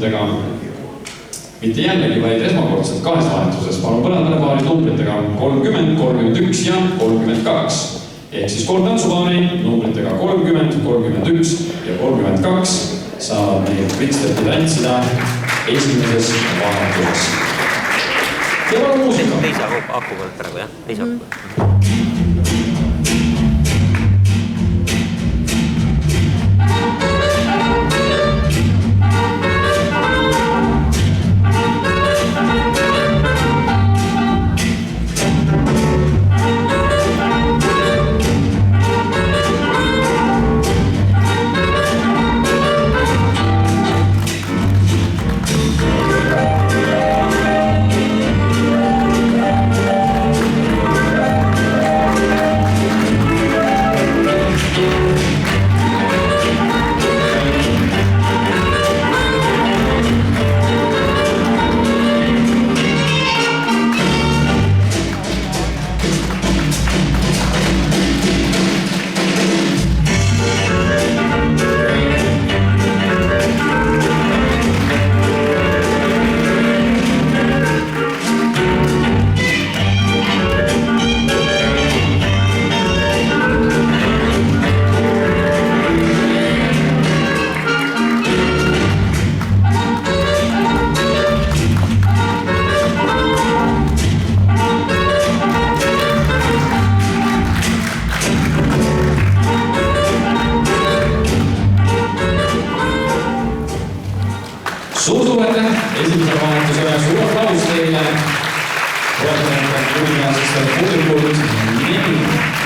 numbritega mitte jällegi, vaid esmakordselt kahes vahetuses. Palun põrandale paari numbritega 30, 31 ja 32. Ehk siis 3 tantsupaari numbritega 30, 31 ja 32 saavad meil Quickstepi tantsida esimeses vahetuses. Ja palun muusika. Teise aku pealt praegu, jah? Teise aku pealt. Suur-suurete esimese vahetusele suur aplaus teile. Toetajate kuulikaasistele publikult.